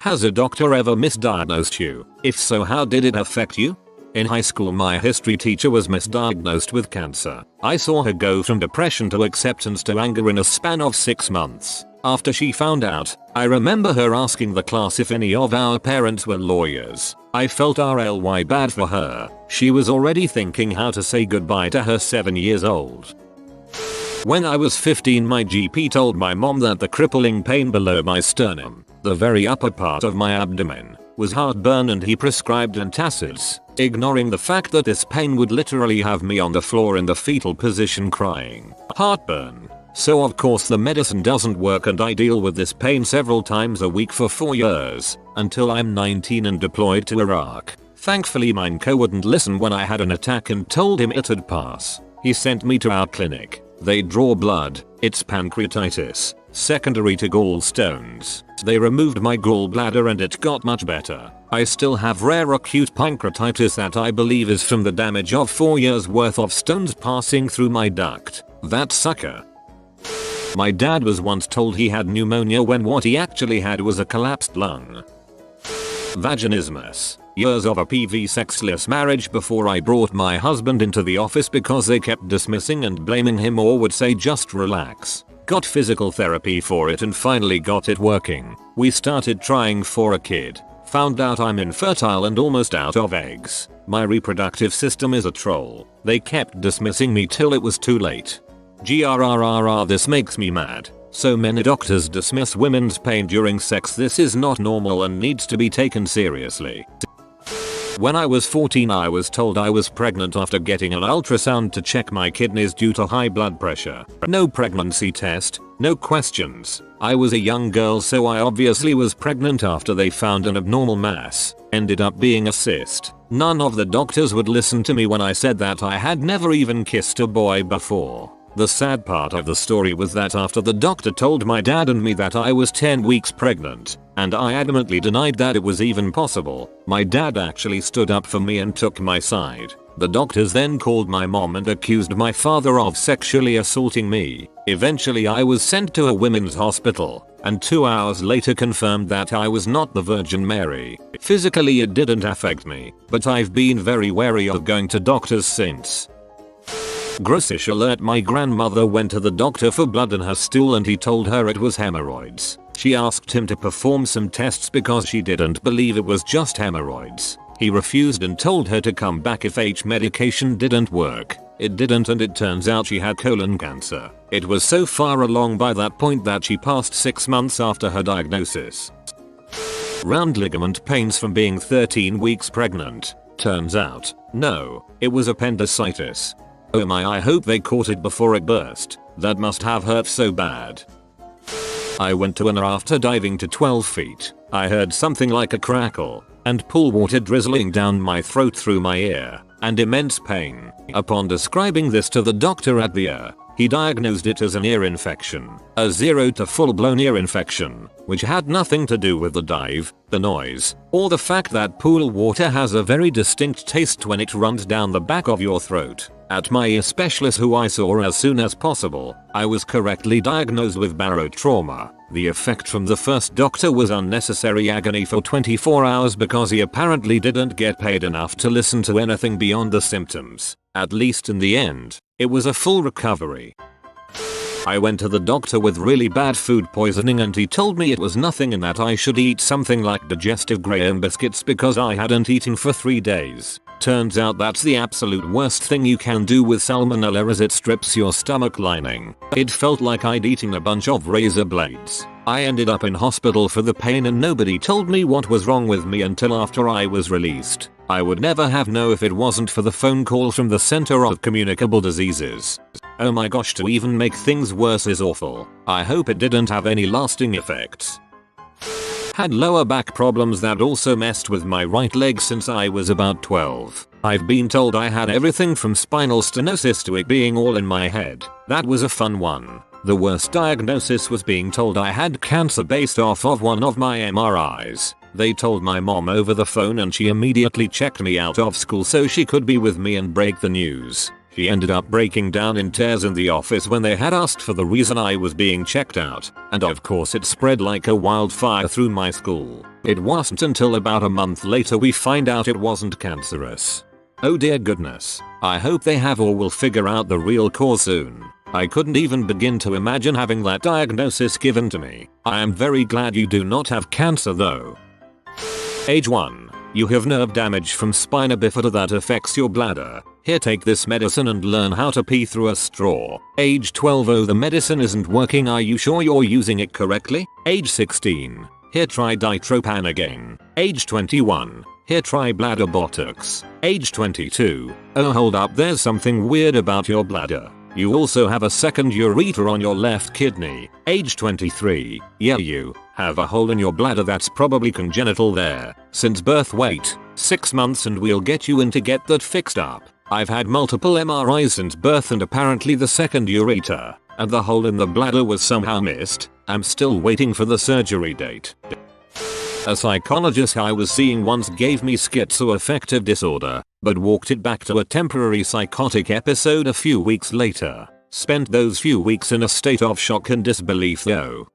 Has a doctor ever misdiagnosed you? If so, how did it affect you? In high school, my history teacher was misdiagnosed with cancer. I saw her go from depression to acceptance to anger in a span of 6 months. After she found out, I remember her asking the class if any of our parents were lawyers. I felt really bad for her. She was already thinking how to say goodbye to her 7 years old. When I was 15, my GP told my mom that the crippling pain below my sternum, the very upper part of my abdomen, was heartburn, and he prescribed antacids, ignoring the fact that this pain would literally have me on the floor in the fetal position crying. Heartburn. So of course the medicine doesn't work, and I deal with this pain several times a week for 4 years, until I'm 19 and deployed to Iraq. Thankfully my NCO wouldn't listen when I had an attack and told him it'd pass. He sent me to our clinic. They draw blood. It's pancreatitis, secondary to gallstones. They removed my gallbladder and it got much better. I still have rare acute pancreatitis that I believe is from the damage of 4 years worth of stones passing through my duct. That sucker. My dad was once told he had pneumonia when what he actually had was a collapsed lung. Vaginismus. Years of a PV sexless marriage before I brought my husband into the office because they kept dismissing and blaming him, or would say just relax. Got physical therapy for it and finally got it working. We started trying for a kid. Found out I'm infertile and almost out of eggs. My reproductive system is a troll. They kept dismissing me till it was too late. Grrrr, this makes me mad. So many doctors dismiss women's pain during sex. This is not normal and needs to be taken seriously. When I was 14, I was told I was pregnant after getting an ultrasound to check my kidneys due to high blood pressure. No pregnancy test, no questions. I was a young girl, so I obviously was pregnant after they found an abnormal mass. Ended up being a cyst. None of the doctors would listen to me when I said that I had never even kissed a boy before. The sad part of the story was that after the doctor told my dad and me that I was 10 weeks pregnant, and I adamantly denied that it was even possible, my dad actually stood up for me and took my side. The doctors then called my mom and accused my father of sexually assaulting me. Eventually I was sent to a women's hospital, and 2 hours later confirmed that I was not the Virgin Mary. Physically it didn't affect me, but I've been very wary of going to doctors since. Grossish alert: my grandmother went to the doctor for blood in her stool and he told her it was hemorrhoids. She asked him to perform some tests because she didn't believe it was just hemorrhoids. He refused and told her to come back if H medication didn't work. It didn't, and it turns out she had colon cancer. It was so far along by that point that she passed 6 months after her diagnosis. Round ligament pains from being 13 weeks pregnant. Turns out, no, it was appendicitis. Oh my, I hope they caught it before it burst. That must have hurt so bad. I went to an after diving to 12 feet. I heard something like a crackle, and pool water drizzling down my throat through my ear, and immense pain. Upon describing this to the doctor at the ER, he diagnosed it as an ear infection, a 0 to full-blown ear infection, which had nothing to do with the dive, the noise, or the fact that pool water has a very distinct taste when it runs down the back of your throat. At my ear specialist, who I saw as soon as possible, I was correctly diagnosed with barotrauma. The effect from the first doctor was unnecessary agony for 24 hours because he apparently didn't get paid enough to listen to anything beyond the symptoms. At least in the end, it was a full recovery. I went to the doctor with really bad food poisoning and he told me it was nothing and that I should eat something like digestive graham biscuits because I hadn't eaten for 3 days. Turns out that's the absolute worst thing you can do with salmonella, as it strips your stomach lining. It felt like I'd eaten a bunch of razor blades. I ended up in hospital for the pain and nobody told me what was wrong with me until after I was released. I would never have known if it wasn't for the phone call from the Center of Communicable Diseases. Oh my gosh, to even make things worse is awful. I hope it didn't have any lasting effects. Had lower back problems that also messed with my right leg since I was about 12. I've been told I had everything from spinal stenosis to it being all in my head. That was a fun one. The worst diagnosis was being told I had cancer based off of one of my MRIs. They told my mom over the phone and she immediately checked me out of school so she could be with me and break the news. She ended up breaking down in tears in the office when they had asked for the reason I was being checked out, and of course it spread like a wildfire through my school. It wasn't until about a month later we find out it wasn't cancerous. Oh dear goodness. I hope they have or will figure out the real cause soon. I couldn't even begin to imagine having that diagnosis given to me. I am very glad you do not have cancer though. Age 1. You have nerve damage from spina bifida that affects your bladder. Here, take this medicine and learn how to pee through a straw. Age 12. Oh, the medicine isn't working. Are you sure you're using it correctly? Age 16. Here, try ditropan again. Age 21. Here, try bladder botox. Age 22. Oh, hold up, there's something weird about your bladder. You also have a second ureter on your left kidney. Age 23. Yeah, you have a hole in your bladder that's probably congenital there. Since birth, wait 6 months and we'll get you in to get that fixed up. I've had multiple MRIs since birth and apparently the second ureter and the hole in the bladder was somehow missed. I'm still waiting for the surgery date. A psychologist I was seeing once gave me schizoaffective disorder, but walked it back to a temporary psychotic episode a few weeks later. Spent those few weeks in a state of shock and disbelief though.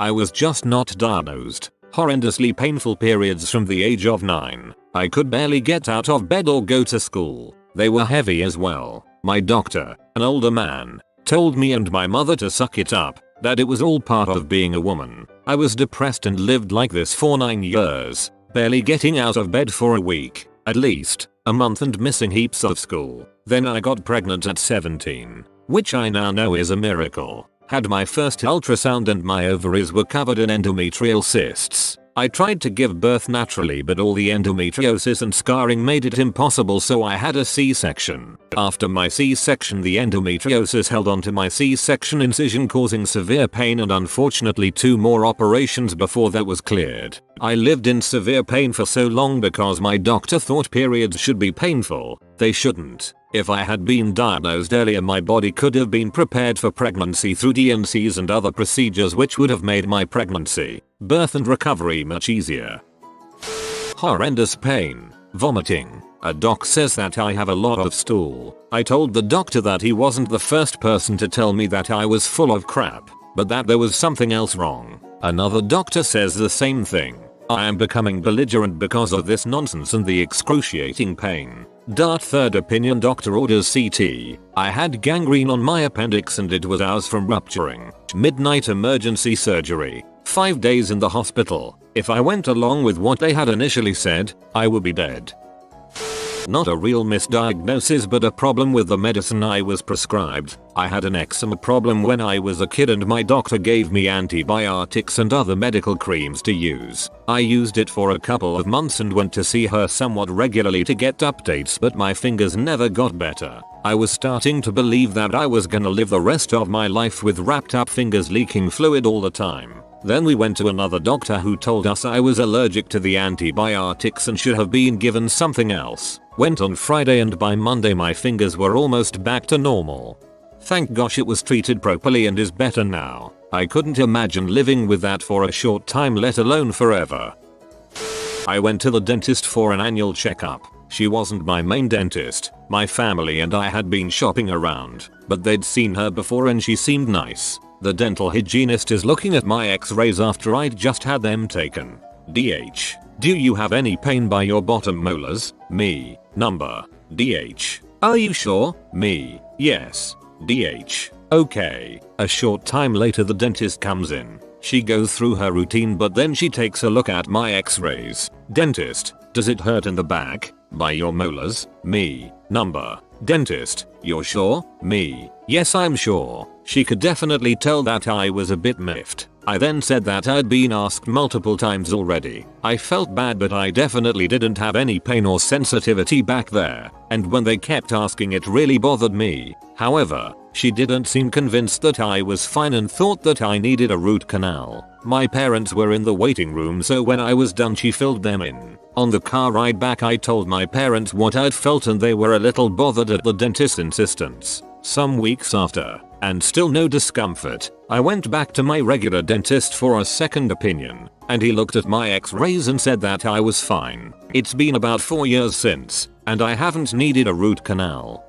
I was just not diagnosed. Horrendously painful periods from the age of 9. I could barely get out of bed or go to school. They were heavy as well. My doctor, an older man, told me and my mother to suck it up, that it was all part of being a woman. I was depressed and lived like this for 9 years, barely getting out of bed for a week, at least, a month, and missing heaps of school. Then I got pregnant at 17, which I now know is a miracle. Had my first ultrasound and my ovaries were covered in endometrial cysts. I tried to give birth naturally but all the endometriosis and scarring made it impossible, so I had a C-section. After my C-section, the endometriosis held onto my C-section incision, causing severe pain and unfortunately 2 more operations before that was cleared. I lived in severe pain for so long because my doctor thought periods should be painful. They shouldn't. If I had been diagnosed earlier, my body could have been prepared for pregnancy through DNCs and other procedures which would have made my pregnancy, birth and recovery much easier. Horrendous pain. Vomiting. A doc says that I have a lot of stool. I told the doctor that he wasn't the first person to tell me that I was full of crap, but that there was something else wrong. Another doctor says the same thing. I am becoming belligerent because of this nonsense and the excruciating pain. Third opinion, doctor orders CT. I had gangrene on my appendix and it was hours from rupturing. Midnight emergency surgery. 5 days in the hospital. If I went along with what they had initially said, I would be dead. Not a real misdiagnosis but a problem with the medicine I was prescribed. I had an eczema problem when I was a kid and my doctor gave me antibiotics and other medical creams to use. I used it for a couple of months and went to see her somewhat regularly to get updates, but my fingers never got better. I was starting to believe that I was gonna live the rest of my life with wrapped up fingers leaking fluid all the time. Then we went to another doctor who told us I was allergic to the antibiotics and should have been given something else. Went on Friday and by Monday my fingers were almost back to normal. Thank gosh it was treated properly and is better now. I couldn't imagine living with that for a short time, let alone forever. I went to the dentist for an annual checkup. She wasn't my main dentist. My family and I had been shopping around, but they'd seen her before and she seemed nice. The dental hygienist is looking at my x-rays after I'd just had them taken. DH. Do you have any pain by your bottom molars? Me. Number. DH. Are you sure? Me. Yes. DH. Okay. A short time later the dentist comes in. She goes through her routine but then she takes a look at my x-rays. Dentist. Does it hurt in the back? By your molars? Me. Number. Dentist. You're sure? Me. Yes, I'm sure. She could definitely tell that I was a bit miffed. I then said that I'd been asked multiple times already. I felt bad but I definitely didn't have any pain or sensitivity back there, and when they kept asking it really bothered me. However, she didn't seem convinced that I was fine and thought that I needed a root canal. My parents were in the waiting room, so when I was done she filled them in. On the car ride back I told my parents what I'd felt and they were a little bothered at the dentist's insistence. Some weeks after, and still no discomfort, I went back to my regular dentist for a second opinion, and he looked at my x-rays and said that I was fine. It's been about 4 years since, and I haven't needed a root canal.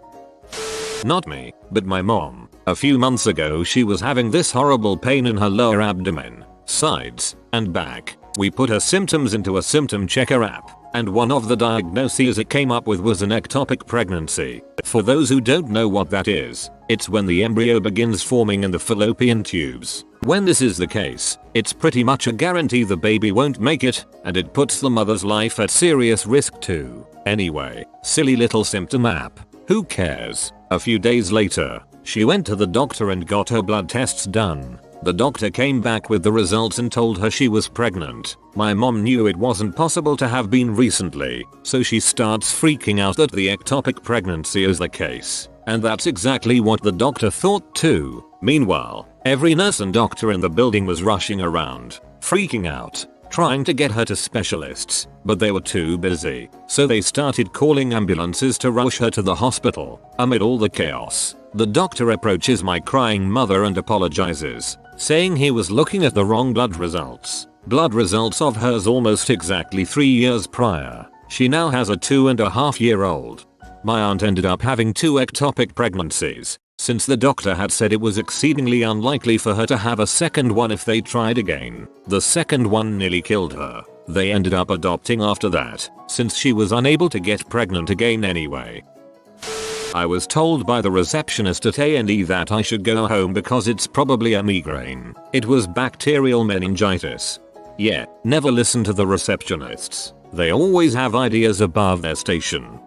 Not me, but my mom. A few months ago she was having this horrible pain in her lower abdomen, sides, and back. We put her symptoms into a symptom checker app, and one of the diagnoses it came up with was an ectopic pregnancy. For those who don't know what that is, it's when the embryo begins forming in the fallopian tubes. When this is the case, it's pretty much a guarantee the baby won't make it, and it puts the mother's life at serious risk too. Anyway, silly little symptom app. Who cares? A few days later, she went to the doctor and got her blood tests done. The doctor came back with the results and told her she was pregnant. My mom knew it wasn't possible to have been recently, so she starts freaking out that the ectopic pregnancy is the case. And that's exactly what the doctor thought too. Meanwhile, every nurse and doctor in the building was rushing around, freaking out, trying to get her to specialists, but they were too busy. So they started calling ambulances to rush her to the hospital. Amid all the chaos, the doctor approaches my crying mother and apologizes, saying he was looking at the wrong blood results. Blood results of hers almost exactly 3 years prior. She now has a 2.5-year-old. My aunt ended up having 2 ectopic pregnancies, since the doctor had said it was exceedingly unlikely for her to have a second one if they tried again. The second one nearly killed her. They ended up adopting after that, since she was unable to get pregnant again anyway. I was told by the receptionist at A&E that I should go home because it's probably a migraine. It was bacterial meningitis. Yeah, never listen to the receptionists. They always have ideas above their station.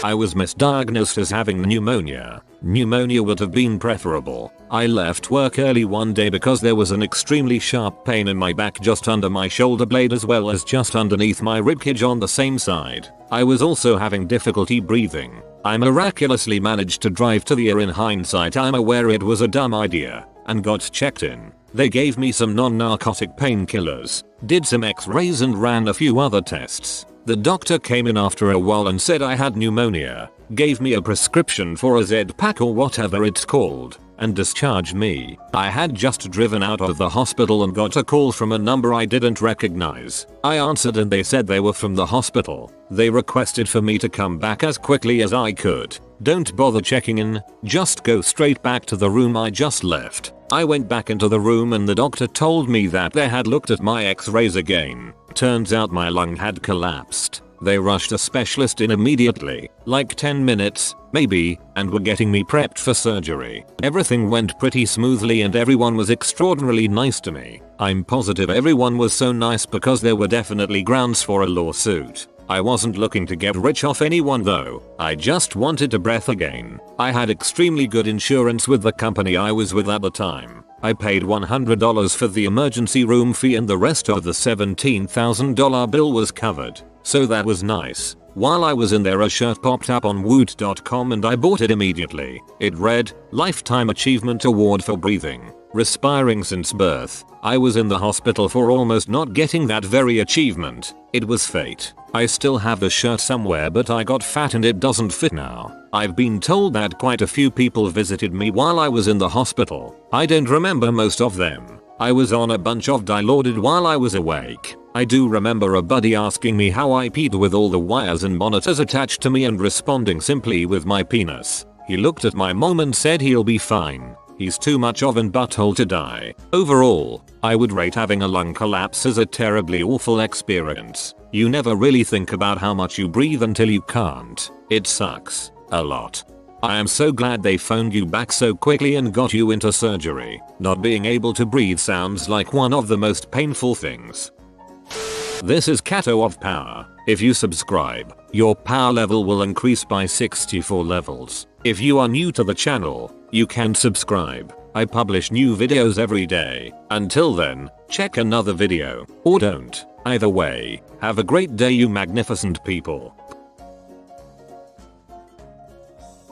I was misdiagnosed as having pneumonia. Pneumonia would have been preferable. I left work early one day because there was an extremely sharp pain in my back just under my shoulder blade as well as just underneath my ribcage on the same side. I was also having difficulty breathing. I miraculously managed to drive to the ER. In hindsight, I'm aware it was a dumb idea, and got checked in. They gave me some non-narcotic painkillers, did some x-rays and ran a few other tests. The doctor came in after a while and said I had pneumonia, gave me a prescription for a Z-Pack or whatever it's called, and discharged me. I had just driven out of the hospital and got a call from a number I didn't recognize. I answered and they said they were from the hospital. They requested for me to come back as quickly as I could. Don't bother checking in, just go straight back to the room I just left. I went back into the room and the doctor told me that they had looked at my x-rays again. Turns out my lung had collapsed. They rushed a specialist in immediately, like 10 minutes, maybe, and were getting me prepped for surgery. Everything went pretty smoothly and everyone was extraordinarily nice to me. I'm positive everyone was so nice because there were definitely grounds for a lawsuit. I wasn't looking to get rich off anyone though, I just wanted to breathe again. I had extremely good insurance with the company I was with at the time. I paid $100 for the emergency room fee and the rest of the $17,000 bill was covered. So that was nice. While I was in there a shirt popped up on woot.com and I bought it immediately. It read, Lifetime Achievement Award for Breathing. Respiring since birth. I was in the hospital for almost not getting that very achievement. It was fate. I still have the shirt somewhere but I got fat and it doesn't fit now. I've been told that quite a few people visited me while I was in the hospital. I don't remember most of them. I was on a bunch of Dilaudid while I was awake. I do remember a buddy asking me how I peed with all the wires and monitors attached to me and responding simply with my penis. He looked at my mom and said he'll be fine. He's too much of an butthole to die. Overall, I would rate having a lung collapse as a terribly awful experience. You never really think about how much you breathe until you can't. It sucks. A lot. I am so glad they phoned you back so quickly and got you into surgery. Not being able to breathe sounds like one of the most painful things. This is Cato of Power. If you subscribe, your power level will increase by 64 levels. If you are new to the channel, you can subscribe. I publish new videos every day. Until then, check another video, or don't. Either way, have a great day you magnificent people.